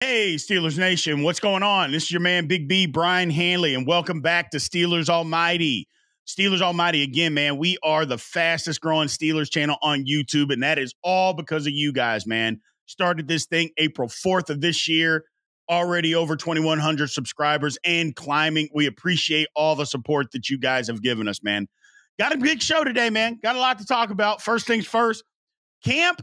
Hey, Steelers Nation, what's going on? This is your man, Big B, Brian Hanley, and welcome back to Steelers Almighty. Steelers Almighty, again, man, we are the fastest growing Steelers channel on YouTube, and that is all because of you guys, man. Started this thing April 4th of this year, already over 2,100 subscribers and climbing. We appreciate all the support that you guys have given us, man. Got a big show today, man. Got a lot to talk about. First things first, camp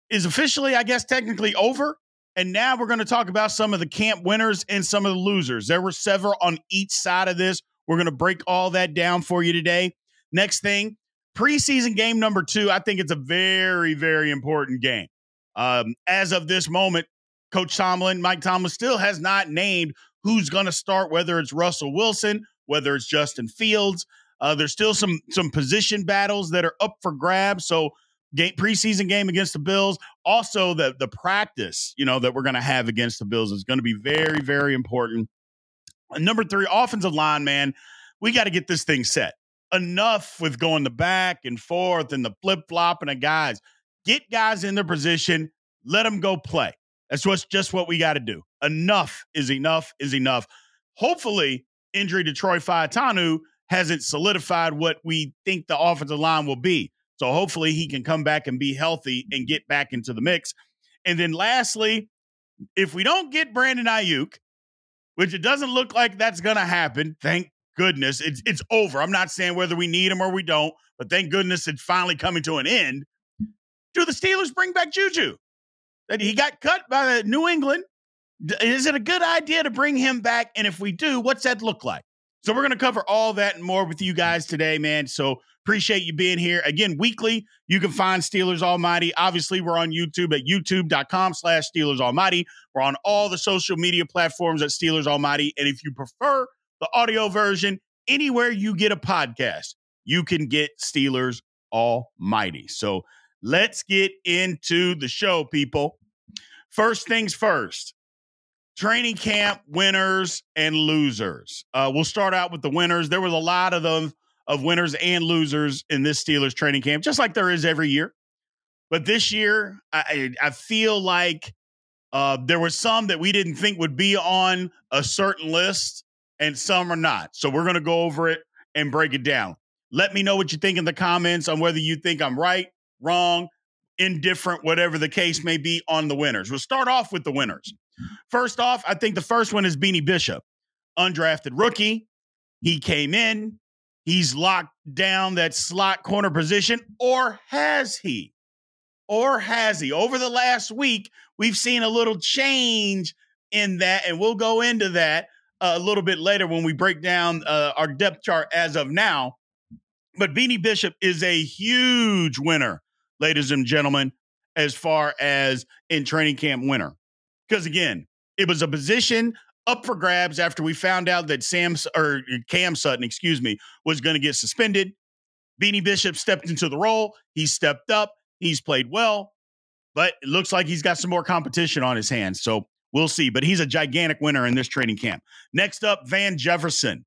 is officially, I guess, technically over. And now we're going to talk about some of the camp winners and some of the losers. There were several on each side of this. We're going to break all that down for you today. Next thing, preseason game number 2. I think it's a very, very important game. As of this moment, Coach Tomlin, Mike Tomlin, still has not named who's going to start, whether it's Russell Wilson, whether it's Justin Fields. There's still some position battles that are up for grabs. So preseason game against the Bills. Also, the practice, that we're going to have against the Bills is going to be very, very important. And number 3, offensive line, man. We got to get this thing set. Enough with going the back and forth and the flip-flopping of guys. Get guys in their position. Let them go play. That's just what we got to do. Enough is enough is enough. Hopefully, injury to Troy Fautanu hasn't solidified what we think the offensive line will be. So hopefully he can come back and be healthy and get back into the mix. And then lastly, if we don't get Brandon Aiyuk, which it doesn't look like that's going to happen, thank goodness, it's over. I'm not saying whether we need him or we don't, but thank goodness it's finally coming to an end. Do the Steelers bring back Juju? That he got cut by New England. Is it a good idea to bring him back? And if we do, what's that look like? So we're going to cover all that and more with you guys today, man. So appreciate you being here. Again, weekly, you can find Steelers Almighty. Obviously, we're on YouTube at youtube.com/Steelers Almighty. We're on all the social media platforms at Steelers Almighty. And if you prefer the audio version, anywhere you get a podcast, you can get Steelers Almighty. So let's get into the show, people. First things first. Training camp winners and losers. We'll start out with the winners. There was a lot of them, of winners and losers in this Steelers training camp, just like there is every year. But this year, I feel like there were some that we didn't think would be on a certain list, and some are not. So we're going to go over it and break it down. Let me know what you think in the comments on whether you think I'm right, wrong, indifferent, whatever the case may be on the winners. We'll start off with the winners. First off, I think the first one is Beanie Bishop, undrafted rookie. He came in. He's locked down that slot corner position, or has he? Or has he? Over the last week, we've seen a little change in that, and we'll go into that a little bit later when we break down our depth chart as of now. But Beanie Bishop is a huge winner, ladies and gentlemen, as far as in training camp winner. Because, again, it was a position up for grabs after we found out that Cam Sutton, was going to get suspended. Beanie Bishop stepped into the role. He stepped up. He's played well. But it looks like he's got some more competition on his hands. So we'll see. But he's a gigantic winner in this training camp. Next up, Van Jefferson.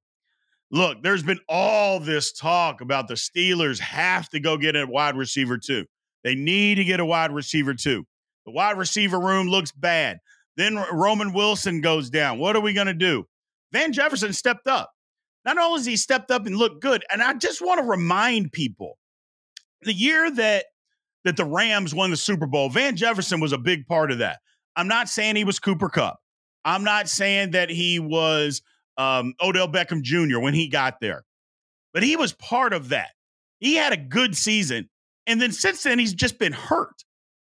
Look, there's been all this talk about the Steelers have to go get a wide receiver too. They need to get a wide receiver too. The wide receiver room looks bad. Then Roman Wilson goes down. What are we going to do? Van Jefferson stepped up. Not only has he stepped up and looked good, and I just want to remind people, the year that the Rams won the Super Bowl, Van Jefferson was a big part of that. I'm not saying he was Cooper Kupp. I'm not saying that he was Odell Beckham Jr. when he got there. But he was part of that. He had a good season. And then since then, he's just been hurt.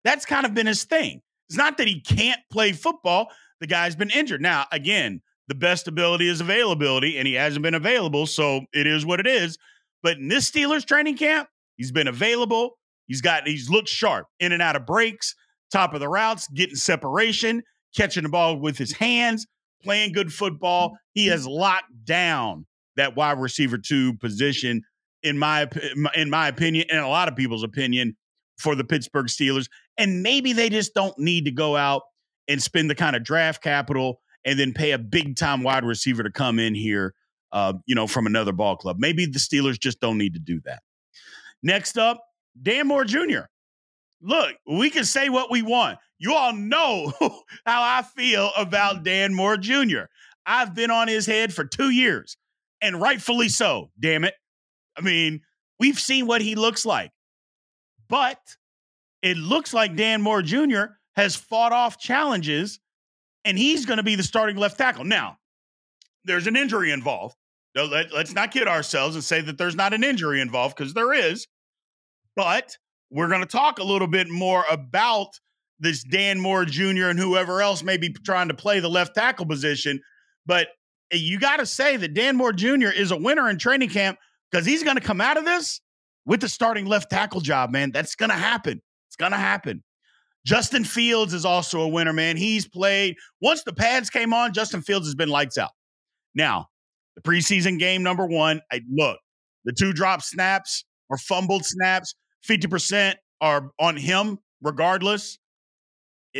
That's kind of been his thing. It's not that he can't play football. The guy's been injured. Now, again, the best ability is availability, and he hasn't been available, so it is what it is. But in this Steelers training camp, he's been available. He's looked sharp, in and out of breaks, top of the routes, getting separation, catching the ball with his hands, playing good football. He has locked down that wide receiver 2 position, in my opinion, and a lot of people's opinion, for the Pittsburgh Steelers. And maybe they just don't need to go out and spend the kind of draft capital and then pay a big-time wide receiver to come in here, from another ball club. Maybe the Steelers just don't need to do that. Next up, Dan Moore Jr. Look, we can say what we want. You all know how I feel about Dan Moore Jr. I've been on his head for 2 years, and rightfully so, damn it. I mean, we've seen what he looks like. But it looks like Dan Moore Jr. has fought off challenges, and he's going to be the starting left tackle. Now, there's an injury involved. No, let's not kid ourselves and say that there's not an injury involved, because there is. But we're going to talk a little bit more about this Dan Moore Jr. and whoever else may be trying to play the left tackle position. But you got to say that Dan Moore Jr. is a winner in training camp, because he's going to come out of this with the starting left tackle job, man. That's going to happen. It's going to happen. Justin Fields is also a winner, man. He's played. Once the pads came on, Justin Fields has been lights out. Now, the preseason game number one, look, the 2 drop snaps or fumbled snaps, 50% are on him regardless.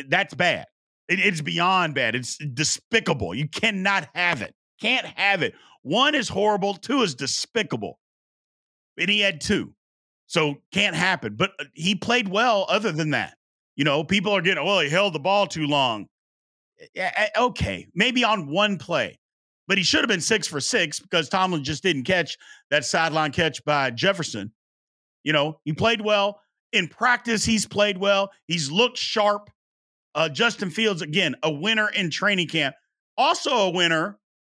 That's bad. It's beyond bad. It's despicable. You cannot have it. Can't have it. 1 is horrible. 2 is despicable. And he had 2. So can't happen. But he played well other than that. You know, people are getting, well, he held the ball too long. Okay, maybe on 1 play. But he should have been 6 for 6 because Tomlin just didn't catch that sideline catch by Jefferson. You know, he played well. In practice, he's played well. He's looked sharp. Justin Fields, again, a winner in training camp. Also a winner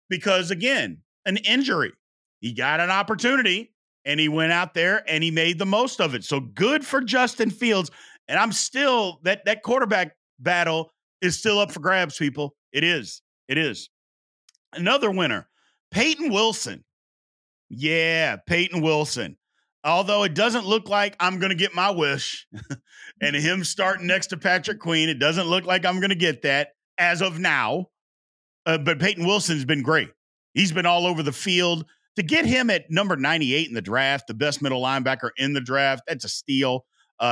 because, again, an injury. He got an opportunity, and he went out there, and he made the most of it. So good for Justin Fields. And I'm still, that quarterback battle is still up for grabs, people. It is. It is. Another winner, Peyton Wilson. Yeah, Peyton Wilson. Although it doesn't look like I'm going to get my wish and him starting next to Patrick Queen, it doesn't look like I'm going to get that as of now. But Peyton Wilson's been great. He's been all over the field. To get him at number 98 in the draft, the best middle linebacker in the draft, that's a steal.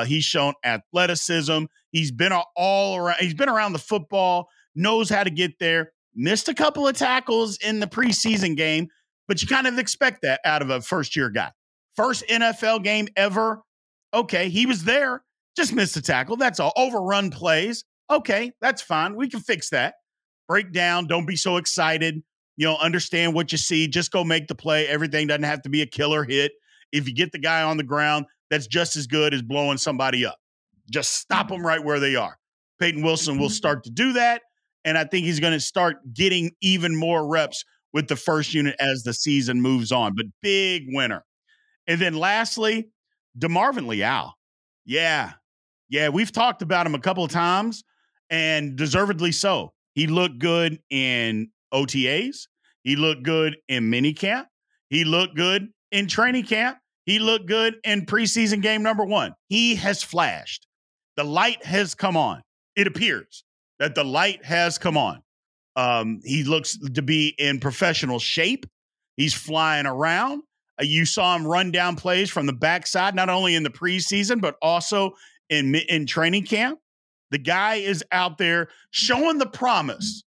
He's shown athleticism. He's been all around. He's been around the football, knows how to get there. Missed a couple of tackles in the preseason game, but you kind of expect that out of a first-year guy. First NFL game ever. Okay, he was there. Just missed a tackle. That's all. Overrun plays. Okay, that's fine. We can fix that. Break down. Don't be so excited. You know, understand what you see. Just go make the play. Everything doesn't have to be a killer hit. If you get the guy on the ground, that's just as good as blowing somebody up. Just stop them right where they are. Peyton Wilson will start to do that, and I think he's going to start getting even more reps with the first unit as the season moves on. But big winner. And then lastly, DeMarvin Leal. Yeah, we've talked about him a couple of times, and deservedly so. He looked good in OTAs. He looked good in minicamp. He looked good in training camp. He looked good in preseason game number 1. He has flashed. The light has come on. It appears that the light has come on. He looks to be in professional shape. He's flying around. You saw him run down plays from the backside, not only in the preseason, but also in training camp. The guy is out there showing the promise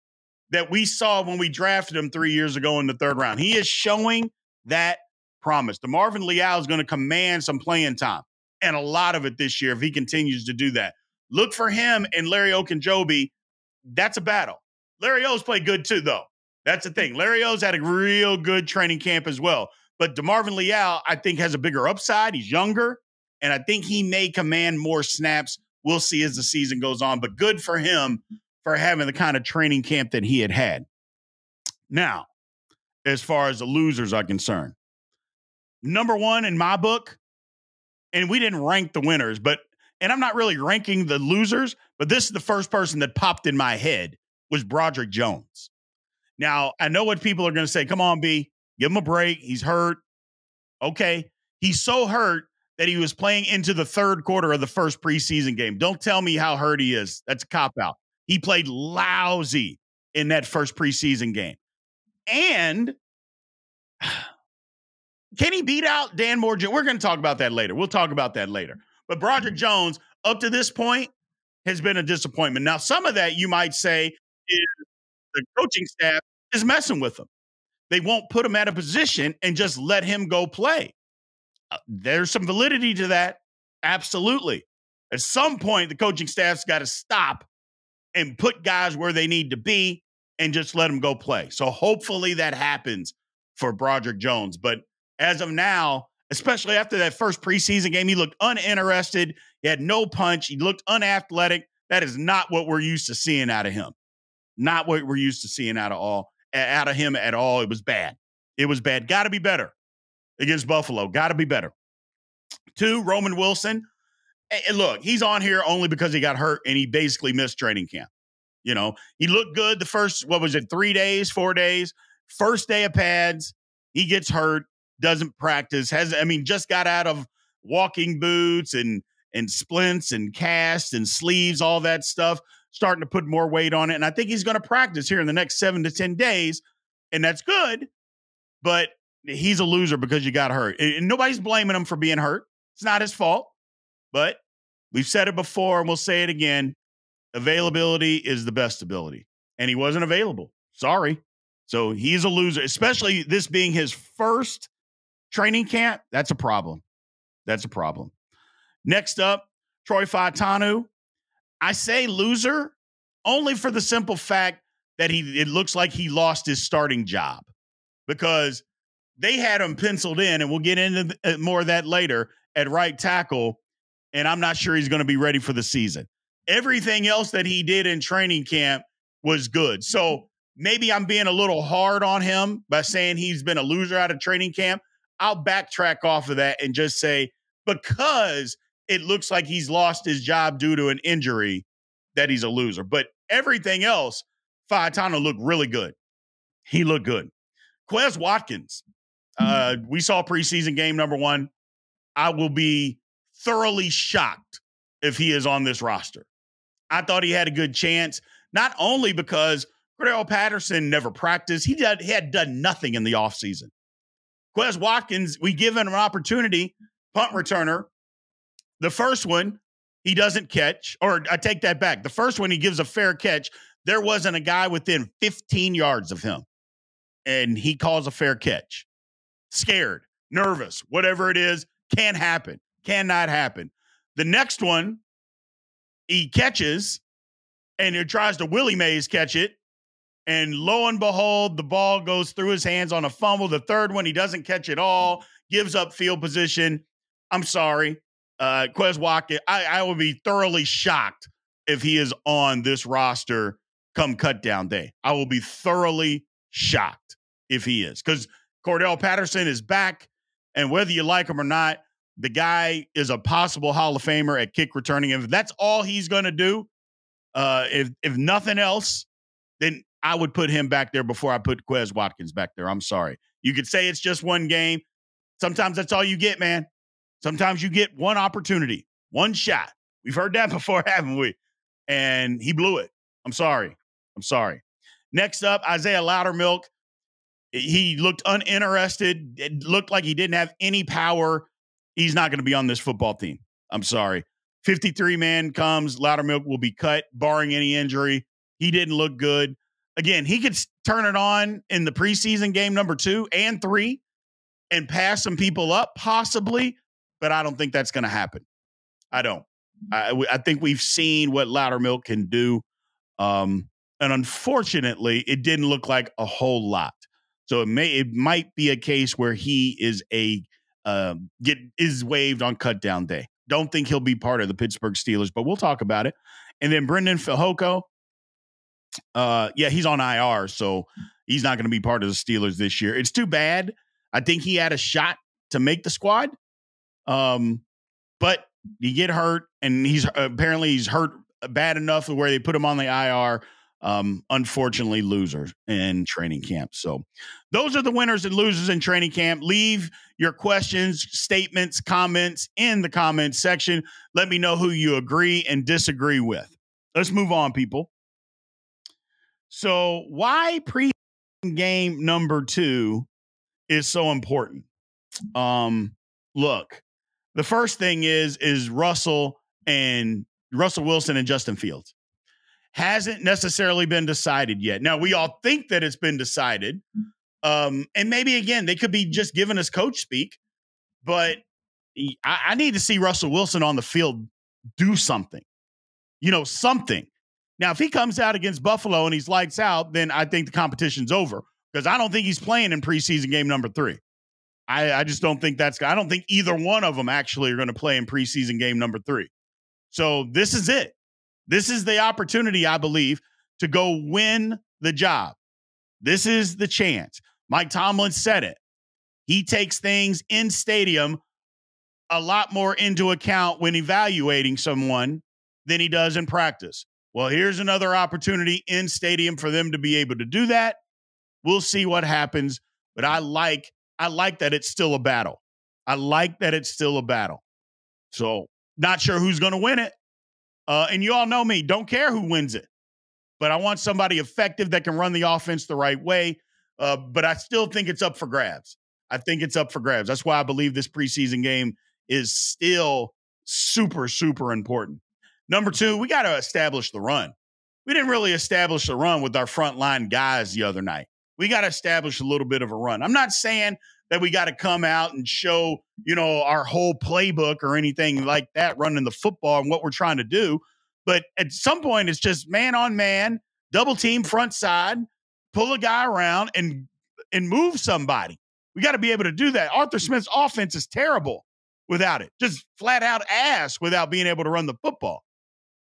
that we saw when we drafted him 3 years ago in the 3rd round. He is showing that promise. DeMarvin Leal is going to command some playing time, and a lot of it this year if he continues to do that. Look for him and Larry Ogunjobi. That's a battle. Larry O's played good too, though. That's the thing. Larry O's had a real good training camp as well. But DeMarvin Leal, I think, has a bigger upside. He's younger, and I think he may command more snaps. We'll see as the season goes on. But good for him for having the kind of training camp that he had. Now, as far as the losers are concerned, number 1 in my book, and we didn't rank the winners, and I'm not really ranking the losers, but this is the first person that popped in my head was Broderick Jones. Now, I know what people are going to say. Come on, B. Give him a break. He's hurt. Okay. He's so hurt that he was playing into the 3rd quarter of the first preseason game. Don't tell me how hurt he is. That's a cop-out. He played lousy in that first preseason game. And can he beat out Dan Moore? We're going to talk about that later. We'll talk about that later. But Broderick Jones, up to this point, has been a disappointment. Now, some of that you might say is the coaching staff is messing with him. They won't put him at a position and just let him go play. There's some validity to that. Absolutely. At some point, the coaching staff's got to stop and put guys where they need to be and just let them go play. So hopefully that happens for Broderick Jones. But as of now, especially after that first preseason game, he looked uninterested. He had no punch. He looked unathletic. That is not what we're used to seeing out of him. Not what we're used to seeing out of him at all. It was bad. It was bad. Got to be better against Buffalo. Got to be better. 2, Roman Wilson. And look, he's on here only because he got hurt and he basically missed training camp. You know, he looked good the first, 3 days, 4 days, first day of pads. He gets hurt, doesn't practice, just got out of walking boots and splints and casts and sleeves, all that stuff, starting to put more weight on it. And I think he's going to practice here in the next 7 to 10 days. And that's good, but he's a loser because you got hurt. And nobody's blaming him for being hurt. It's not his fault, but we've said it before and we'll say it again. Availability is the best ability. And he wasn't available. Sorry. So he's a loser, especially this being his first training camp. That's a problem. That's a problem. Next up, Troy Fautanu. I say loser only for the simple fact that it looks like he lost his starting job because they had him penciled in, and we'll get into more of that later, at right tackle, and I'm not sure he's going to be ready for the season. Everything else that he did in training camp was good. So maybe I'm being a little hard on him by saying he's been a loser out of training camp. I'll backtrack off of that and just say because it looks like he's lost his job due to an injury that he's a loser. But everything else, Fautanu looked really good. He looked good. Quez Watkins, we saw preseason game number 1. I will be thoroughly shocked if he is on this roster. I thought he had a good chance, not only because Cordell Patterson never practiced. He had done nothing in the offseason. Quez Watkins, we give him an opportunity, punt returner. The first one, he doesn't catch, or I take that back. The first one, he gives a fair catch. There wasn't a guy within 15 yards of him, and he calls a fair catch. Scared, nervous, whatever it is, can't happen, cannot happen. The next one, he catches, and he tries to Willie Mays catch it, and lo and behold, the ball goes through his hands on a fumble. The third one, he doesn't catch it all, gives up field position. I'm sorry, Quez Watkins, I will be thoroughly shocked if he is on this roster come cutdown day. I will be thoroughly shocked if he is, because Cordell Patterson is back, and whether you like him or not, the guy is a possible Hall of Famer at kick returning. If that's all he's going to do, if nothing else, then I would put him back there before I put Quez Watkins back there. I'm sorry. You could say it's just one game. Sometimes that's all you get, man. Sometimes you get one opportunity, one shot. We've heard that before, haven't we? And he blew it. I'm sorry. Next up, Isaiah Loudermilk. He looked uninterested. It looked like he didn't have any power. He's not going to be on this football team. I'm sorry. 53-man comes. Loudermilk will be cut, barring any injury. He didn't look good. Again, he could turn it on in the preseason game number 2 and 3 and pass some people up, possibly, but I don't think that's going to happen. I don't. I think we've seen what Loudermilk can do, and unfortunately, it didn't look like a whole lot. So it might be a case where he is is waived on cutdown day. Don't think he'll be part of the Pittsburgh Steelers, but we'll talk about it. And then Brendan Fehoko, he's on IR, so he's not going to be part of the Steelers this year. It's too bad. I think he had a shot to make the squad, but he get hurt, and he's hurt bad enough where they put him on the IR. Unfortunately, losers in training camp. So those are the winners and losers in training camp. Leave your questions, statements, comments in the comments section. Let me know who you agree and disagree with. Let's move on, people. So why preseason game number 2 is so important? Look, the first thing is Russell Wilson and Justin Fields. Hasn't necessarily been decided yet. Now, we all think that it's been decided. And maybe, again, they could be just giving us coach speak. But I need to see Russell Wilson on the field do something. Something. Now, if he comes out against Buffalo and he's lights out, then I think the competition's over because I don't think he's playing in preseason game number 3. I just don't think I don't think either one of them actually are going to play in preseason game number 3. So this is it. This is the opportunity, I believe, to go win the job. This is the chance. Mike Tomlin said it. He takes things in stadium a lot more into account when evaluating someone than he does in practice. Well, here's another opportunity in stadium for them to be able to do that. We'll see what happens, but I like that it's still a battle. I like that it's still a battle. So, not sure who's going to win it. And you all know me, don't care who wins it. But I want somebody effective that can run the offense the right way. But I still think it's up for grabs. I think it's up for grabs. That's why I believe this preseason game is still super, super important. Number 2, we got to establish the run. We didn't really establish the run with our frontline guys the other night. We got to establish a little bit of a run. I'm not saying that we got to come out and show, our whole playbook or anything like that running the football and what we're trying to do. But at some point, it's just man on man, double team front side, pull a guy around and move somebody. We got to be able to do that. Arthur Smith's offense is terrible without it. Just flat out ass without being able to run the football.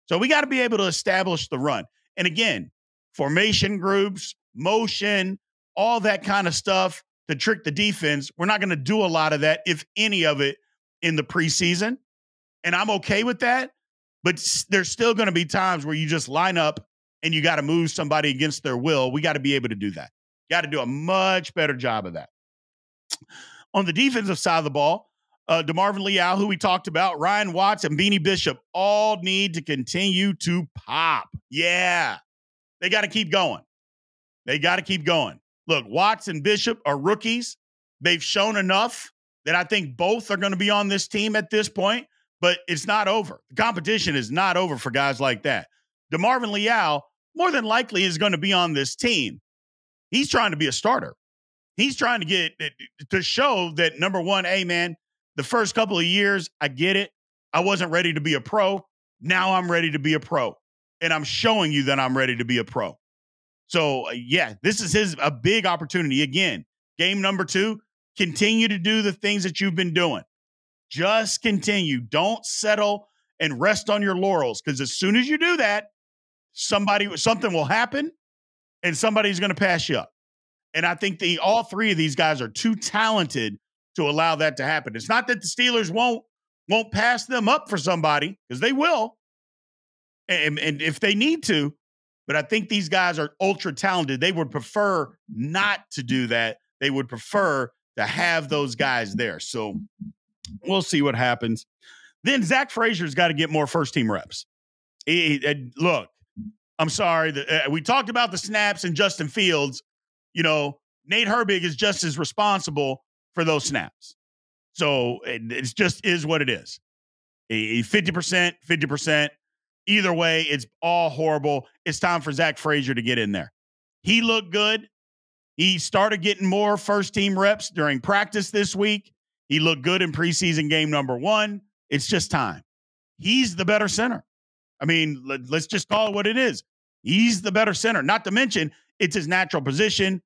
So we got to be able to establish the run. And again, formation groups, motion, all that kind of stuff to trick the defense. We're not going to do a lot of that, if any of it, in the preseason. And I'm okay with that. But there's still going to be times where you just line up and you got to move somebody against their will. We got to be able to do that. Got to do a much better job of that. On the defensive side of the ball, DeMarvin Leal, who we talked about, Ryan Watts, and Beanie Bishop all need to continue to pop. Yeah, they got to keep going. They got to keep going. Look, Watts and Bishop are rookies. They've shown enough that I think both are going to be on this team at this point, but it's not over. The competition is not over for guys like that. DeMarvin Leal more than likely is going to be on this team. He's trying to be a starter. He's trying to get to show that, number one, hey, man, the first couple of years, I get it. I wasn't ready to be a pro. Now I'm ready to be a pro. And I'm showing you that I'm ready to be a pro. So, yeah, this is a big opportunity. Again, game number 2, continue to do the things that you've been doing. Just continue. Don't settle and rest on your laurels, because as soon as you do that, something will happen and somebody's going to pass you up. And I think all 3 of these guys are too talented to allow that to happen. It's not that the Steelers won't pass them up for somebody, because they will, and if they need to. But I think these guys are ultra talented. They would prefer not to do that. They would prefer to have those guys there. So we'll see what happens. Then Zach Frazier's got to get more first-team reps. Look, I'm sorry. We talked about the snaps and Justin Fields. Nate Herbig is just as responsible for those snaps. So it just is what it is. 50%. Either way, it's all horrible. It's time for Zach Frazier to get in there. He looked good. He started getting more first-team reps during practice this week. He looked good in preseason game number 1. It's just time. He's the better center. I mean, let's just call it what it is. He's the better center. Not to mention, it's his natural position.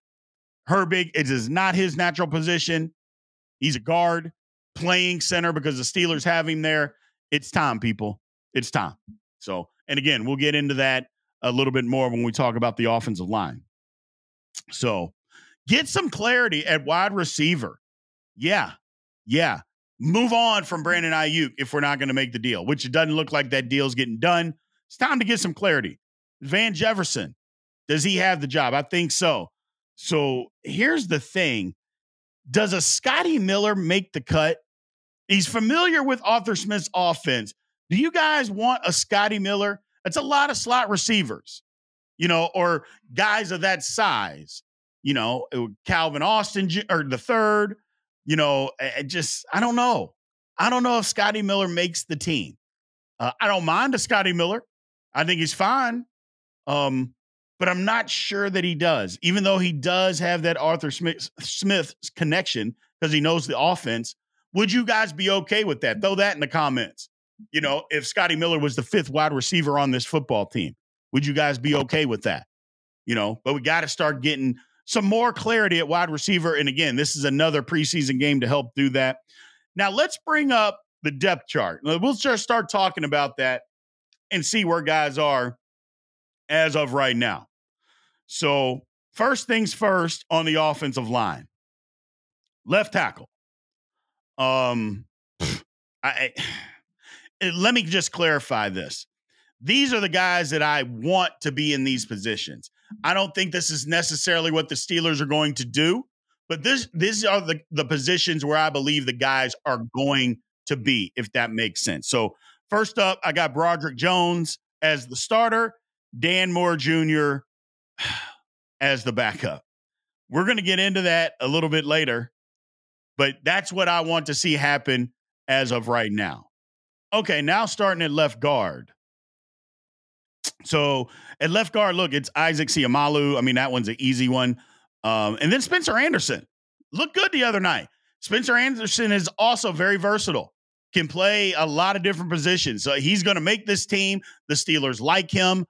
Herbig, it is not his natural position. He's a guard playing center because the Steelers have him there. It's time, people. It's time. So, and again, we'll get into that a little bit more when we talk about the offensive line. So, get some clarity at wide receiver. Yeah. Move on from Brandon Ayuk if we're not going to make the deal, which it doesn't look like that deal's getting done. It's time to get some clarity. Van Jefferson, does he have the job? I think so. So here's the thing. Does a Scotty Miller make the cut? He's familiar with Arthur Smith's offense. Do you guys want a Scotty Miller? It's a lot of slot receivers, or guys of that size, Calvin Austin or the third, I don't know. I don't know if Scotty Miller makes the team. I don't mind a Scotty Miller. I think he's fine. But I'm not sure that he does, even though he does have that Arthur Smith connection because he knows the offense. Would you guys be okay with that? Throw that in the comments. If Scotty Miller was the 5th wide receiver on this football team, Would you guys be okay with that? But we got to start getting some more clarity at wide receiver. And again, this is another preseason game to help do that. Now let's bring up the depth chart. We'll just start talking about that and see where guys are as of right now. So first things first on the offensive line, left tackle. Let me just clarify this. These are the guys that I want to be in these positions. I don't think this is necessarily what the Steelers are going to do, but these are the positions where I believe the guys are going to be, if that makes sense. So first up, I got Broderick Jones as the starter, Dan Moore Jr. as the backup. We're going to get into that a little bit later, but that's what I want to see happen as of right now. Okay, now starting at left guard. So at left guard, look, it's Isaac Seumalo. I mean, that one's an easy one. And then Spencer Anderson looked good the other night. Spencer Anderson is also very versatile, can play a lot of different positions. So he's going to make this team. The Steelers like him.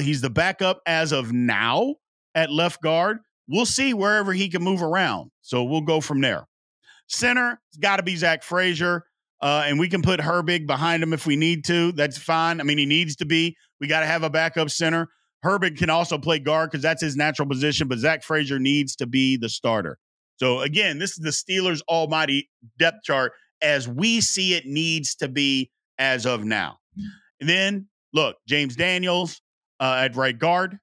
He's the backup as of now at left guard. We'll see wherever he can move around. So we'll go from there. Center, it's got to be Zach Frazier. And we can put Herbig behind him if we need to. That's fine. I mean, he needs to be. We got to have a backup center. Herbig can also play guard because that's his natural position, but Zach Frazier needs to be the starter. So, again, this is the Steelers' almighty depth chart as we see it needs to be as of now. And then, look, James Daniels at right guard.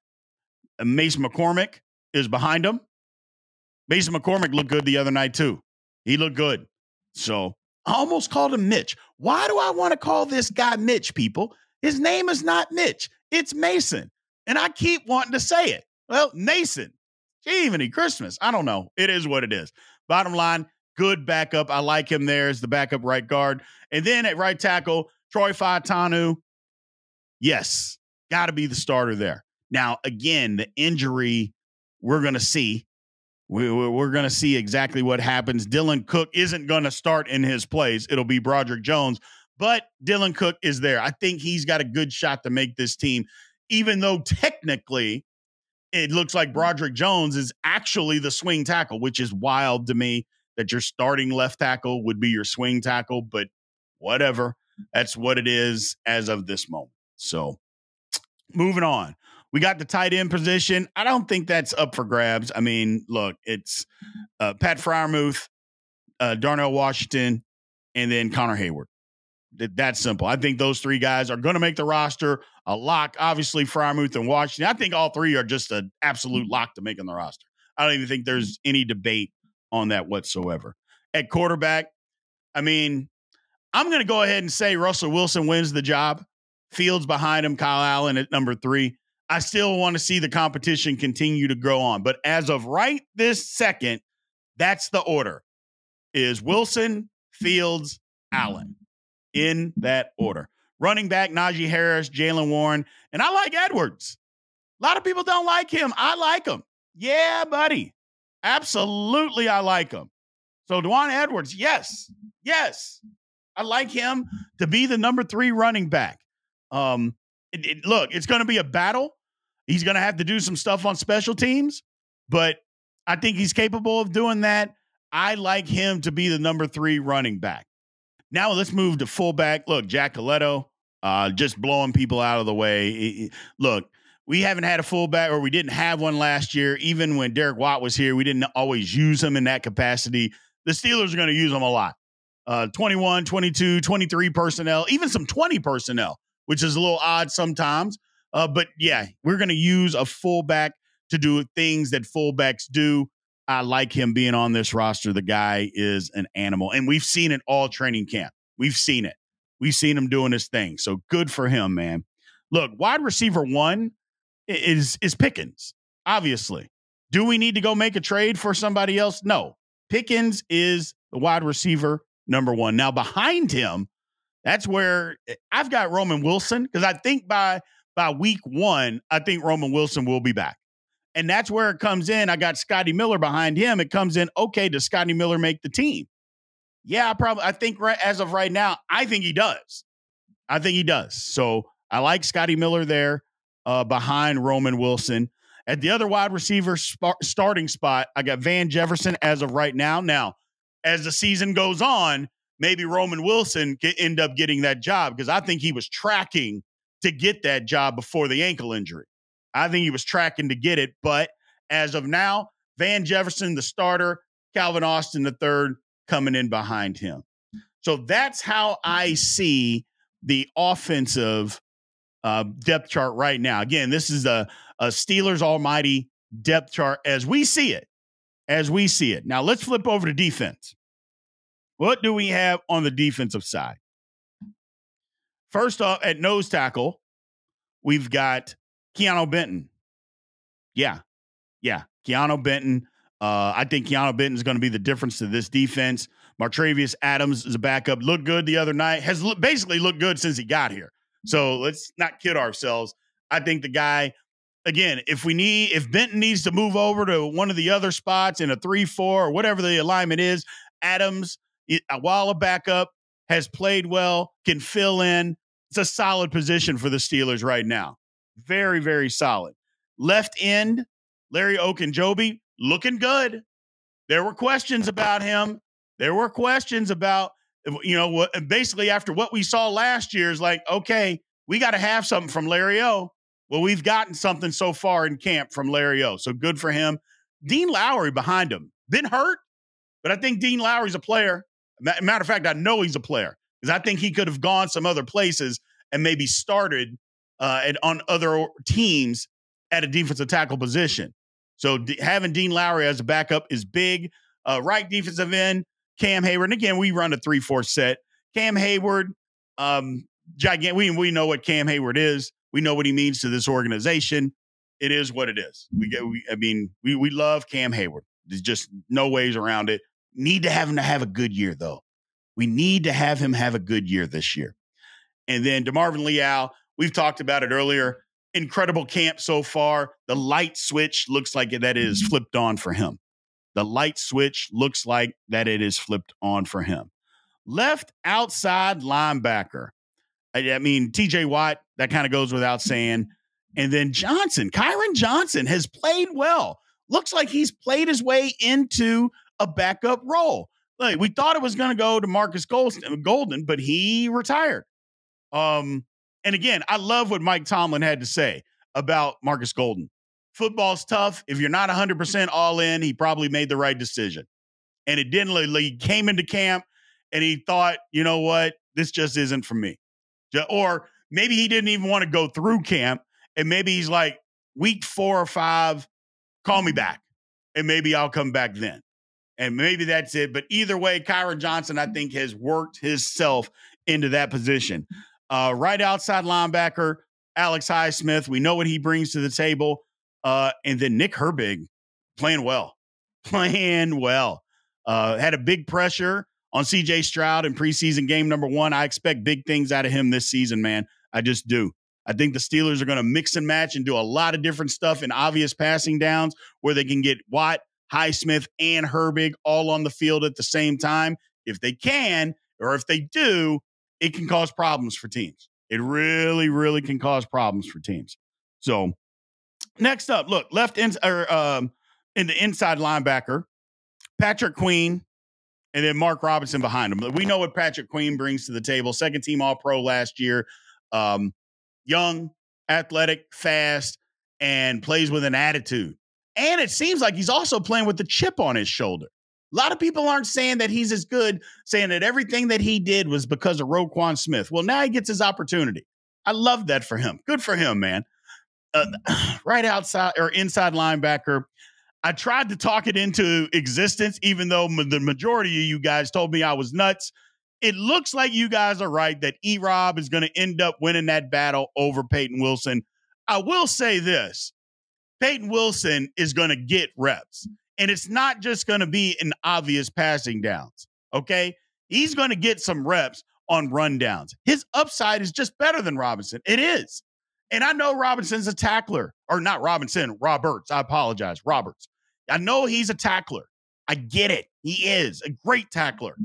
Mason McCormick is behind him. Mason McCormick looked good the other night, too. He looked good. So, I almost called him Mitch. Why do I want to call this guy Mitch, people? His name is not Mitch. It's Mason. And I keep wanting to say it. Well, Mason. Evening Christmas. I don't know. It is what it is. Bottom line, good backup. I like him there as the backup right guard. And then at right tackle, Troy Fautanu. Yes, got to be the starter there. Now, again, the injury we're going to see. We're going to see exactly what happens. Dylan Cook isn't going to start in his place. It'll be Broderick Jones, but Dylan Cook is there. I think he's got a good shot to make this team, even though technically it looks like Broderick Jones is actually the swing tackle, which is wild to me that your starting left tackle would be your swing tackle, but whatever. That's what it is as of this moment. So moving on. We got the tight end position. I don't think that's up for grabs. I mean, look, it's Pat Freiermuth, Darnell Washington, and then Connor Hayward. That's simple. I think those three guys are going to make the roster. A lock, obviously, Freiermuth and Washington. I think all three are just an absolute lock to making the roster. I don't even think there's any debate on that whatsoever. At quarterback, I mean, I'm going to go ahead and say Russell Wilson wins the job. Fields behind him, Kyle Allen at number 3. I still want to see the competition continue to grow on. But as of right this second, that's the order. Is Wilson, Fields, Allen. In that order. Running back, Najee Harris, Jaylen Warren. And I like Edwards. A lot of people don't like him. I like him. Yeah, buddy. Absolutely, I like him. So Dwan Edwards, yes. Yes. I like him to be the number 3 running back. Look, it's going to be a battle. He's going to have to do some stuff on special teams, but I think he's capable of doing that. I like him to be the number 3 running back. Now let's move to fullback. Look, Jack Coletto, just blowing people out of the way. Look, we haven't had a fullback, or we didn't have one last year. Even when Derek Watt was here, we didn't always use him in that capacity. The Steelers are going to use him a lot. 21, 22, 23 personnel, even some 20 personnel, which is a little odd sometimes. But yeah, we're going to use a fullback to do things that fullbacks do. I like him being on this roster. The guy is an animal, and we've seen it all training camp. We've seen it. We've seen him doing his thing. So good for him, man. Look, wide receiver 1 is Pickens, obviously. Do we need to go make a trade for somebody else? No. Pickens is the wide receiver number 1. Now behind him, that's where I've got Roman Wilson, because I think by week 1, I think Roman Wilson will be back. And that's where it comes in. I got Scotty Miller behind him. It comes in, okay, does Scotty Miller make the team? Yeah, I think as of right now, I think he does. I think he does. So I like Scotty Miller there. behind Roman Wilson. At the other wide receiver starting spot, I got Van Jefferson as of right now. Now, as the season goes on, maybe Roman Wilson can end up getting that job because I think he was tracking to get that job before the ankle injury. I think he was tracking to get it. But as of now, Van Jefferson, the starter, Calvin Austin, the third, coming in behind him. So that's how I see the offensive depth chart right now. Again, this is a Steelers almighty depth chart as we see it. Now let's flip over to defense. What do we have on the defensive side? First off, at nose tackle, we've got Keanu Benton. Yeah. Keanu Benton. I think Keanu Benton is going to be the difference to this defense. Martravius Adams is a backup. Looked good the other night. Has basically looked good since he got here. So let's not kid ourselves. I think the guy, again, if Benton needs to move over to one of the other spots in a 3-4 or whatever the alignment is, Adams, while a backup, has played well, can fill in. It's a solid position for the Steelers right now. Very, very solid. Left end, Larry Ogunjobi, looking good. There were questions about him. There were questions about, what basically after what we saw last year is like, okay, we got to have something from Larry O. Well, we've gotten something so far in camp from Larry O. So good for him. Dean Lowry behind him. Been hurt, but I think Dean Lowry's a player. Matter of fact, I know he's a player because I think he could have gone some other places and maybe started on other teams at a defensive tackle position. So having Dean Lowry as a backup is big. Right defensive end, Cam Hayward. And again, we run a 3-4 set. Cam Hayward, gigantic. We know what Cam Hayward is. We know what he means to this organization. It is what it is. We love Cam Hayward. There's just no ways around it. Need to have him to have a good year, though. We need to have him have a good year this year. And then DeMarvin Leal, we've talked about it earlier. Incredible camp so far. The light switch looks like that is flipped on for him. The light switch looks like that it is flipped on for him. Left outside linebacker. TJ Watt, that kind of goes without saying. And then Kyron Johnson has played well. Looks like he's played his way into a backup role. Like, we thought it was going to go to Marcus Golden, but he retired. And again, I love what Mike Tomlin had to say about Marcus Golden. Football's tough. If you're not 100% all in, he probably made the right decision. And it didn't. He came into camp and he thought, you know what, this just isn't for me. Or maybe he didn't even want to go through camp. And maybe he's like, week 4 or 5, call me back. And maybe I'll come back then. And maybe that's it. But either way, Kyron Johnson, I think, has worked himself into that position. Right outside linebacker, Alex Highsmith. We know what he brings to the table. And then Nick Herbig playing well. Had a big pressure on C.J. Stroud in preseason game number 1. I expect big things out of him this season, man. I just do. I think the Steelers are going to mix and match and do a lot of different stuff in obvious passing downs where they can get Watt, Highsmith, and Herbig all on the field at the same time. If they can, or if they do, it can cause problems for teams. It really, really can cause problems for teams. So next up, look, in the inside linebacker, Patrick Queen, and then Mark Robinson behind him. We know what Patrick Queen brings to the table. Second team All-Pro last year. Young, athletic, fast, and plays with an attitude. And it seems like he's also playing with the chip on his shoulder. A lot of people aren't saying that he's as good, saying that everything that he did was because of Roquan Smith. Well, now he gets his opportunity. I love that for him. Good for him, man. Right outside or inside linebacker, I tried to talk it into existence, even though the majority of you guys told me I was nuts. It looks like you guys are right that E-Rob is going to end up winning that battle over Peyton Wilson. I will say this. Peyton Wilson is going to get reps, and it's not just going to be in obvious passing downs, okay? He's going to get some reps on rundowns. His upside is just better than Robinson. It is. And I know Robinson's a tackler. Or not Robinson, Roberts. I apologize, Roberts. I know he's a tackler. I get it. He is a great tackler.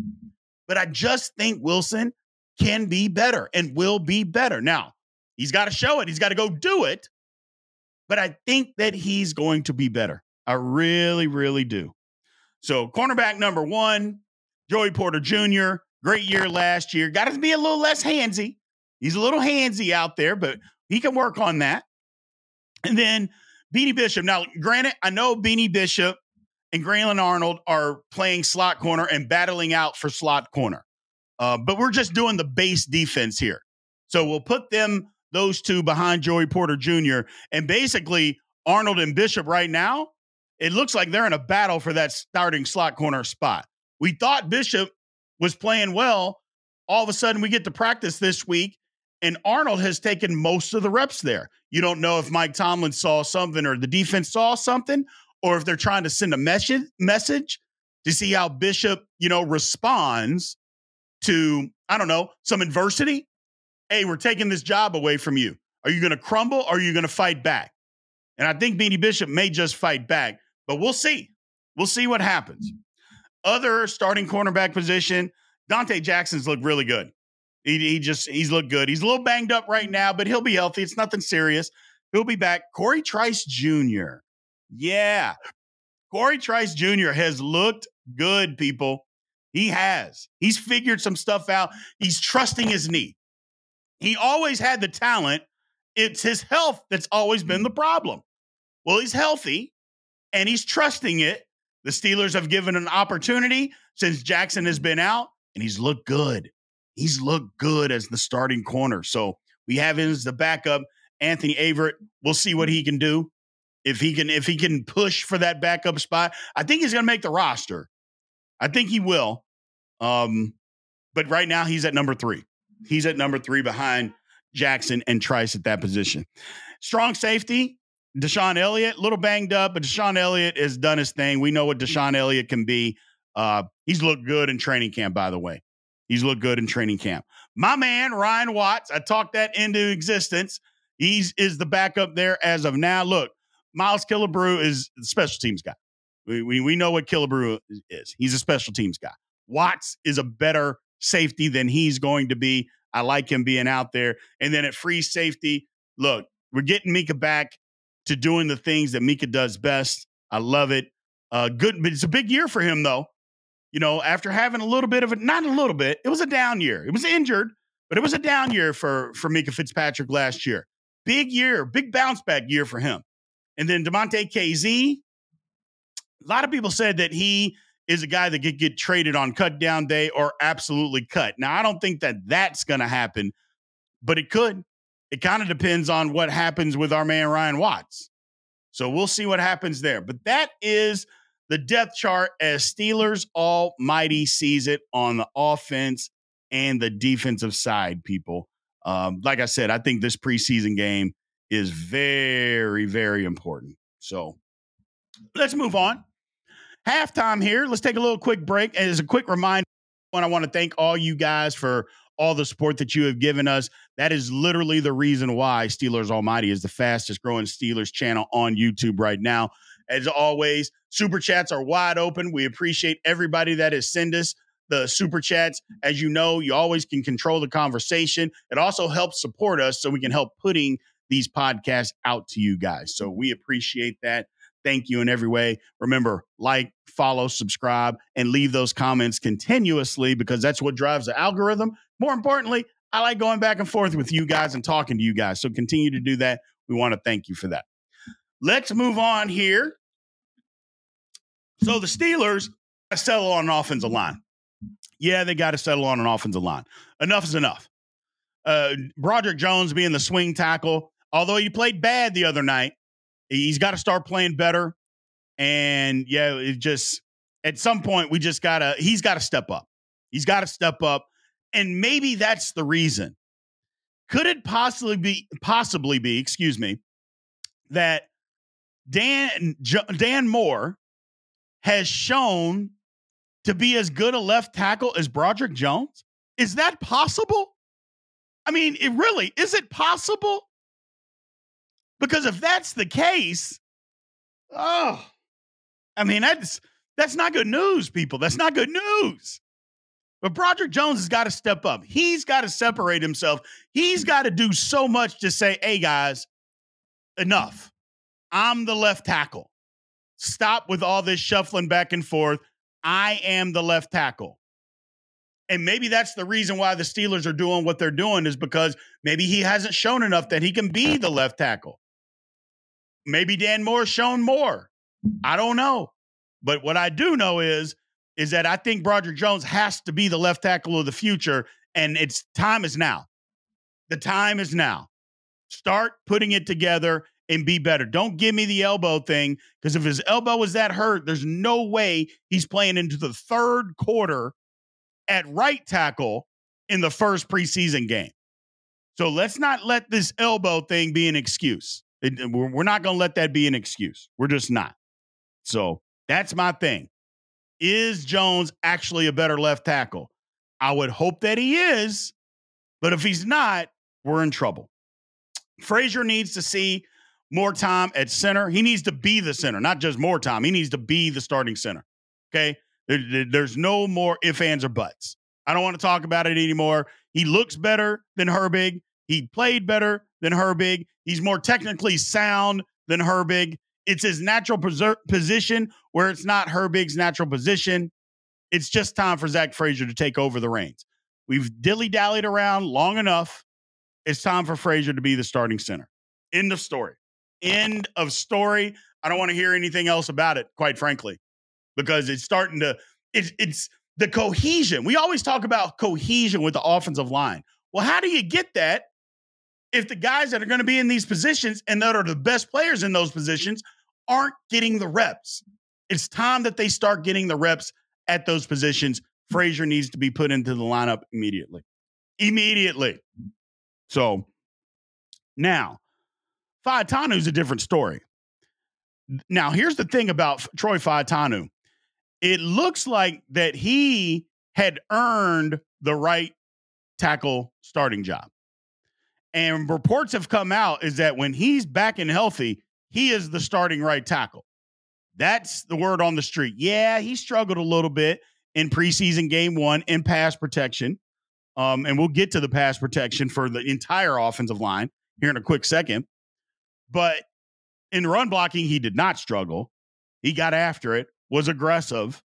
But I just think Wilson can be better and will be better. Now, he's got to show it. He's got to go do it. but I think that he's going to be better. I really, really do. So cornerback number 1, Joey Porter Jr., great year last year. Got to be a little less handsy. He's a little handsy out there, but he can work on that. And then Beanie Bishop. Now, granted, I know Beanie Bishop and Grayland Arnold are playing slot corner and battling out for slot corner. But we're just doing the base defense here. So we'll put those two behind Joey Porter Jr. And basically, Arnold and Bishop right now, it looks like they're in a battle for that starting slot corner spot. We thought Bishop was playing well. All of a sudden, we get to practice this week, and Arnold has taken most of the reps there. You don't know if Mike Tomlin saw something or the defense saw something, or if they're trying to send a message to see how Bishop, responds to, I don't know, some adversity. Hey, we're taking this job away from you. Are you going to crumble or are you going to fight back? And I think Beanie Bishop may just fight back, but we'll see. We'll see what happens. Other starting cornerback position, Dante Jackson's looked really good. He's looked good. He's a little banged up right now, but he'll be healthy. It's nothing serious. He'll be back. Corey Trice Jr. Yeah. Corey Trice Jr. has looked good, people. He has. He's figured some stuff out. He's trusting his knee. He always had the talent. It's his health that's always been the problem. Well, he's healthy, and he's trusting it. The Steelers have given an opportunity since Jackson has been out, and he's looked good. He's looked good as the starting corner. So we have him as the backup. Anthony Averett, we'll see what he can do. If he can push for that backup spot, I think he's going to make the roster. I think he will. But right now he's at number 3. He's at number 3 behind Jackson and Trice at that position. Strong safety, Deshaun Elliott, a little banged up, but Deshaun Elliott has done his thing. We know what Deshaun Elliott can be. He's looked good in training camp, by the way. He's looked good in training camp. My man, Ryan Watts, I talked that into existence. Is the backup there as of now. Look, Miles Killebrew is the special teams guy. We know what Killebrew is. He's a special teams guy. Watts is a better safety than he's going to be. I like him being out there. And then at free safety, look, we're getting Mika back to doing the things that Mika does best. I love it. Good, but it's a big year for him, though. After having a little bit of not a little bit, it was a down year. It was injured, but it was a down year for Mika Fitzpatrick last year. Big year, big bounce back year for him. And then DeMonte KZ, a lot of people said that he is a guy that could get traded on cut down day or absolutely cut. Now, I don't think that that's going to happen, but it could. It kind of depends on what happens with our man Ryan Watts. So we'll see what happens there. But that is the depth chart as Steelers Almighty sees it on the offense and the defensive side, people. Like I said, I think this preseason game is very, very important. So let's move on. Halftime here. Let's take a little quick break. And as a quick reminder, I want to thank all you guys for all the support that you have given us. That is literally the reason why Steelers Almighty is the fastest growing Steelers channel on YouTube right now. As always, super chats are wide open. We appreciate everybody that has sent us the super chats. As you know, you always can control the conversation. It also helps support us so we can help putting these podcasts out to you guys. So we appreciate that. Thank you in every way. Remember, like, follow, subscribe, and leave those comments continuously because that's what drives the algorithm. More importantly, I like going back and forth with you guys and talking to you guys. So continue to do that. We want to thank you for that. Let's move on here. So the Steelers got to settle on an offensive line. Yeah, they got to settle on an offensive line. Enough is enough. Broderick Jones being the swing tackle, although he played bad the other night, he's got to start playing better. And yeah, it just at some point he's got to step up. He's got to step up. And maybe that's the reason. Could it possibly be, that Dan Moore has shown to be as good a left tackle as Broderick Jones? Is that possible? I mean, is it possible? Because if that's the case, that's not good news, people. That's not good news. But Broderick Jones has got to step up. He's got to separate himself. He's got to do so much to say, hey, guys, enough. I'm the left tackle. Stop with all this shuffling back and forth. I am the left tackle. And maybe that's the reason why the Steelers are doing what they're doing, is because maybe he hasn't shown enough that he can be the left tackle. Maybe Dan Moore's shown more. I don't know. But what I do know is that I think Broderick Jones has to be the left tackle of the future, and time is now. The time is now. Start putting it together and be better. Don't give me the elbow thing, because if his elbow was that hurt, there's no way he's playing into the third quarter at right tackle in the first preseason game. So let's not let this elbow thing be an excuse. We're not going to let that be an excuse. We're just not. So that's my thing. Is Jones actually a better left tackle? I would hope that he is, but if he's not, we're in trouble. Frazier needs to see more time at center. He needs to be the center, not just more time. He needs to be the starting center. Okay? There's no more ifs, ands, or buts. I don't want to talk about it anymore. He looks better than Herbig. He played better than Herbig. He's more technically sound than Herbig. It's his natural position where it's not Herbig's natural position. It's just time for Zach Frazier to take over the reins. We've dilly-dallied around long enough. It's time for Frazier to be the starting center. End of story. End of story. I don't want to hear anything else about it, quite frankly, because it's starting to – it's the cohesion. We always talk about cohesion with the offensive line. Well, how do you get that if the guys that are going to be in these positions and that are the best players in those positions aren't getting the reps? It's time that they start getting the reps at those positions. Frazier needs to be put into the lineup immediately. Immediately. So now, Faetanu is a different story. Now, here's the thing about Troy Faetanu. It looks like that he had earned the right tackle starting job. And reports have come out is that when he's back and healthy, he is the starting right tackle. That's the word on the street. Yeah, he struggled a little bit in preseason game 1 in pass protection. And we'll get to the pass protection for the entire offensive line here in a quick second. But in run blocking, he did not struggle. He got after it, was aggressive.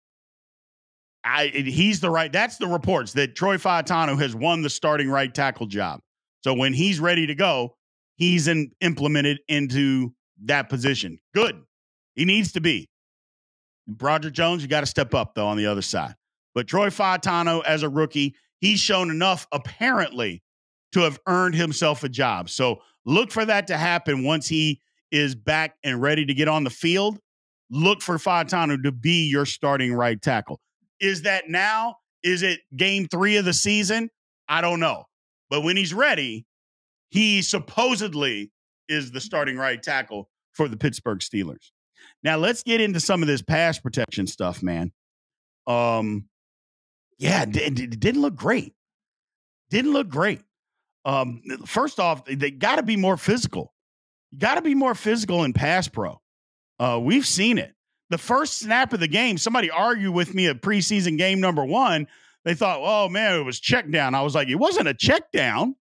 He's the right. That's the reports that Troy Faetanu has won the starting right tackle job. So when he's ready to go, he's implemented into that position. Good. He needs to be. Broderick Jones, you got to step up, though, on the other side. But Troy Faetanu, as a rookie, he's shown enough, apparently, to have earned himself a job. So look for that to happen once he is back and ready to get on the field. Look for Faetanu to be your starting right tackle. Is that now? Is it game 3 of the season? I don't know. But when he's ready, he supposedly is the starting right tackle for the Pittsburgh Steelers. Now, let's get into some of this pass protection stuff, man. Yeah, it didn't look great. Didn't look great. First off, they got to be more physical. You got to be more physical in pass pro. We've seen it. The first snap of the game, somebody argued with me at preseason game number 1. They thought, oh, man, it was check down. I was like, it wasn't a check down.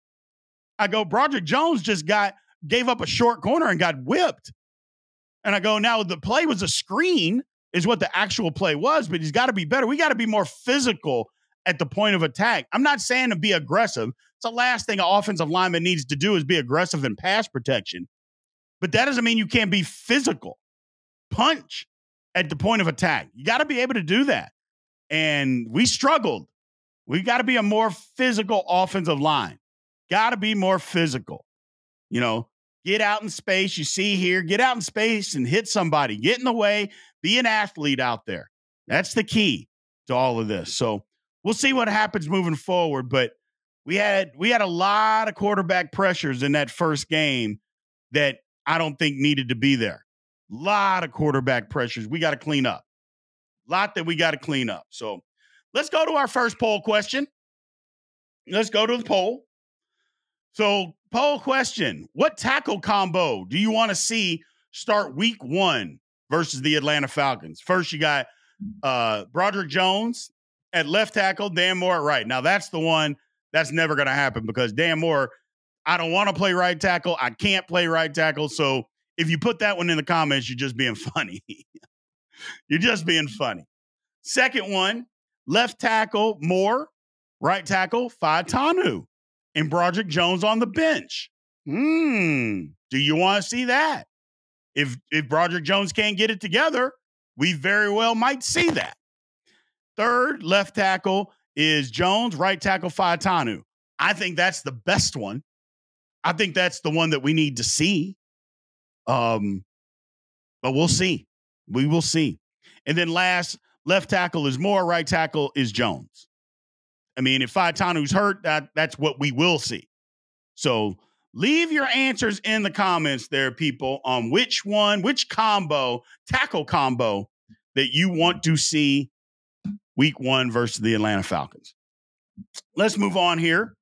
I go, Broderick Jones just gave up a short corner and got whipped. And I go, now the play was a screen is what the actual play was, but he's got to be better. We got to be more physical at the point of attack. I'm not saying to be aggressive. It's the last thing an offensive lineman needs to do is be aggressive in pass protection. But that doesn't mean you can't be physical. Punch at the point of attack. You got to be able to do that. And we struggled. We got to be a more physical offensive line. Got to be more physical. You know, get out in space. You see here, get out in space and hit somebody. Get in the way. Be an athlete out there. That's the key to all of this. So we'll see what happens moving forward. But we had a lot of quarterback pressures in that first game that I don't think needed to be there. A lot of quarterback pressures we got to clean up. A lot that we got to clean up. So let's go to our first poll question. Let's go to the poll. So poll question, what tackle combo do you want to see start week 1 versus the Atlanta Falcons? First, you got Broderick Jones at left tackle, Dan Moore at right. Now, that's the one that's never going to happen because Dan Moore, I don't want to play right tackle. I can't play right tackle. So If you put that one in the comments, you're just being funny. You're just being funny. Second one, left tackle Moore, right tackle Faitanu, and Broderick Jones on the bench. Do you want to see that? If Broderick Jones can't get it together, we very well might see that. Third, left tackle is Jones, right tackle Faitanu. I think that's the best one. I think that's the one that we need to see. But we'll see. We will see. And then last, left tackle is Moore, right tackle is Jones. I mean, if Faitanu's hurt, that's what we will see. So leave your answers in the comments there, people, on which tackle combo that you want to see week 1 versus the Atlanta Falcons. Let's move on here.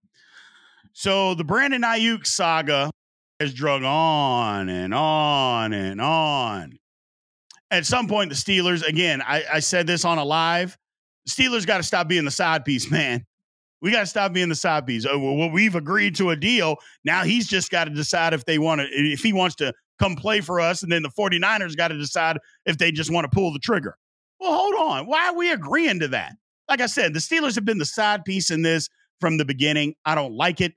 So the Brandon Aiyuk saga has drug on and on and on. At some point, the Steelers, again, I said this on a live, Steelers got to stop being the side piece, man. We got to stop being the side piece. Well, we've agreed to a deal. Now he's just got to decide if he wants to come play for us, and then the 49ers got to decide if they just want to pull the trigger. Well, hold on. Why are we agreeing to that? Like I said, the Steelers have been the side piece in this from the beginning. I don't like it.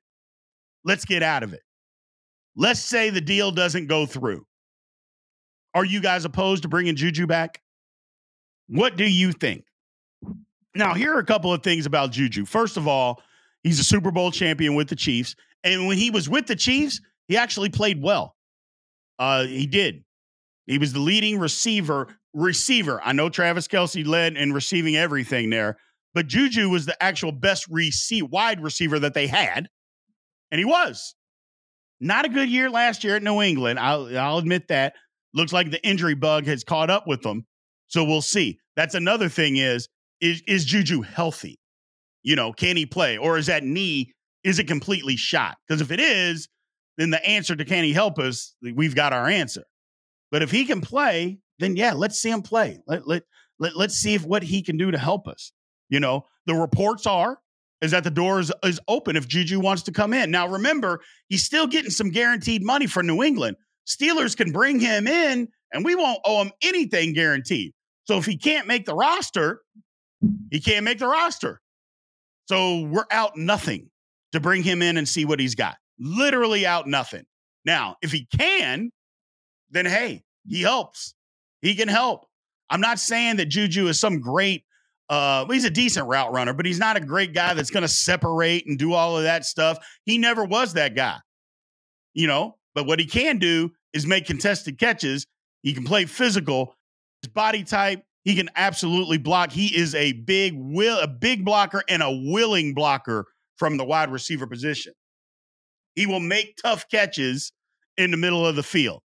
Let's get out of it. Let's say the deal doesn't go through. Are you guys opposed to bringing Juju back? What do you think? Now, here are a couple of things about Juju. First of all, he's a Super Bowl champion with the Chiefs. And when he was with the Chiefs, he actually played well. He did. He was the leading receiver. I know Travis Kelce led in receiving everything there, but Juju was the actual best wide receiver that they had. And he was. Not a good year last year at New England. I'll admit that. Looks like the injury bug has caught up with them. So we'll see. That's another thing is Juju healthy? You know, can he play? Or is that knee, is it completely shot? Because if it is, then the answer to can he help us, we've got our answer. But if he can play, then yeah, let's see him play. Let's see what he can do to help us. You know, the reports is that the door is open if Juju wants to come in. Now, remember, he's still getting some guaranteed money for New England. Steelers can bring him in, and we won't owe him anything guaranteed. So if he can't make the roster, he can't make the roster. So we're out nothing to bring him in and see what he's got. Literally out nothing. Now, if he can, then hey, he helps. He can help. I'm not saying that Juju is some great, he's a decent route runner, but he's not a great guy that's going to separate and do all of that stuff. He never was that guy, you know, but what he can do is make contested catches. He can play physical. His body type, he can absolutely block. He is a big blocker and a willing blocker from the wide receiver position. He will make tough catches in the middle of the field.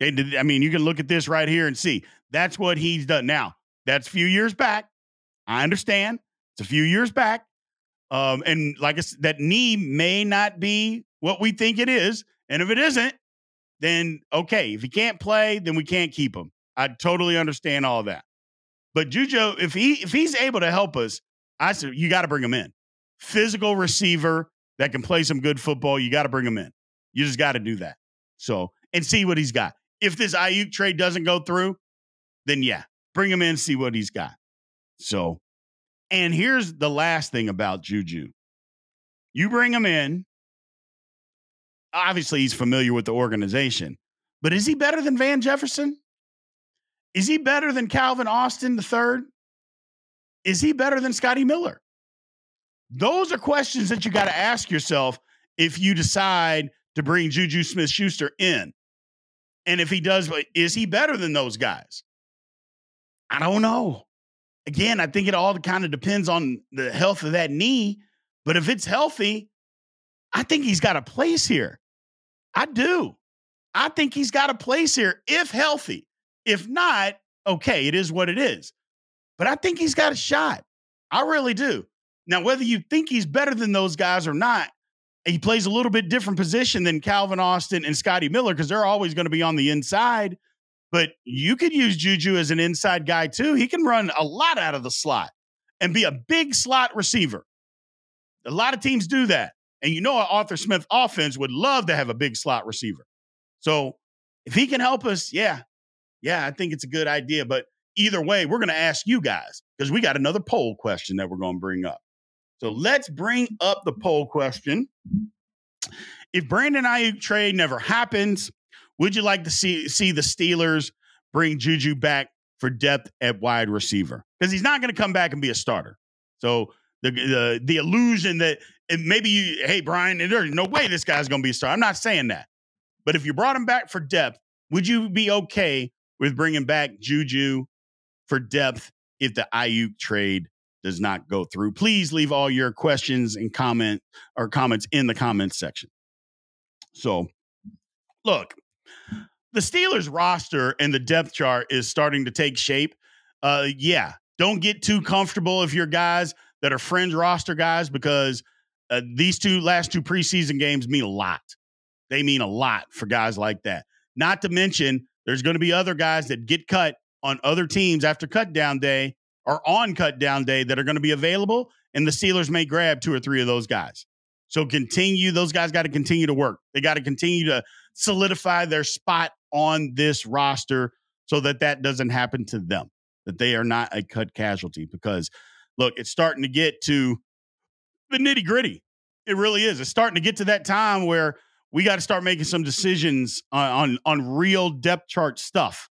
I mean, you can look at this right here and see that's what he's done. Now, that's a few years back. I understand. It's a few years back. And like I said, that knee may not be what we think it is. And if it isn't, then okay. If he can't play, then we can't keep him. I totally understand all that. But Juju, if he's able to help us, I said you got to bring him in. Physical receiver that can play some good football, you got to bring him in. You just got to do that. So, and see what he's got. If this Aiyuk trade doesn't go through, then yeah, bring him in, see what he's got. So, and here's the last thing about Juju. You bring him in. Obviously, he's familiar with the organization, but is he better than Van Jefferson? Is he better than Calvin Austin III? Is he better than Scotty Miller? Those are questions that you got to ask yourself if you decide to bring Juju Smith-Schuster in. And if he does, is he better than those guys? I don't know. Again, I think it all kind of depends on the health of that knee. But if it's healthy, I think he's got a place here. I do. I think he's got a place here if healthy. If not, okay, it is what it is. But I think he's got a shot. I really do. Now, whether you think he's better than those guys or not, he plays a little bit different position than Calvin Austin and Scotty Miller because they're always going to be on the inside. But you could use Juju as an inside guy too. He can run a lot out of the slot and be a big slot receiver. A lot of teams do that. And you know, an Arthur Smith offense would love to have a big slot receiver. So if he can help us, yeah, I think it's a good idea. But either way, we're going to ask you guys because we got another poll question that we're going to bring up. So let's bring up the poll question. If Brandon Aiyuk trade never happens, would you like to see the Steelers bring Juju back for depth at wide receiver? Because he's not going to come back and be a starter. So the illusion that maybe hey, Brian, there's no way this guy's going to be a starter. I'm not saying that. But if you brought him back for depth, would you be okay with bringing back Juju for depth if the Aiyuk trade does not go through? Please leave all your questions and comments in the comments section. So, look, the Steelers roster and the depth chart is starting to take shape. Don't get too comfortable if you're guys that are fringe roster guys because these last two preseason games mean a lot. They mean a lot for guys like that. Not to mention, there's going to be other guys that get cut on other teams after cut down day or on cut down day that are going to be available, and the Steelers may grab 2 or 3 of those guys. So those guys got to continue to work. They got to continue to solidify their spot on this roster so that doesn't happen to them, that they are not a cut casualty. Because, look, it's starting to get to the nitty gritty. It really is. It's starting to get to that time where we got to start making some decisions on real depth chart stuff.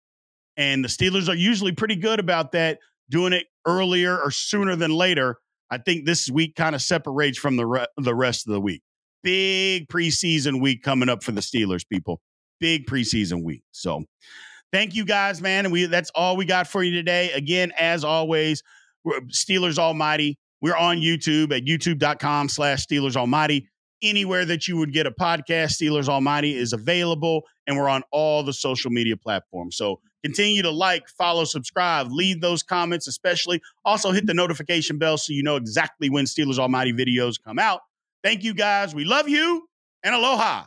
And the Steelers are usually pretty good about that, doing it earlier or sooner than later. I think this week kind of separates from the rest of the week. Big preseason week coming up for the Steelers, people. Big preseason week. So thank you guys, man. And that's all we got for you today. Again, as always, Steelers Almighty. We're on YouTube at youtube.com/Steelers Almighty. Anywhere that you would get a podcast, Steelers Almighty is available, and we're on all the social media platforms. So continue to like, follow, subscribe, leave those comments, especially. Also hit the notification bell so you know exactly when Steelers Almighty videos come out. Thank you, guys. We love you, and aloha.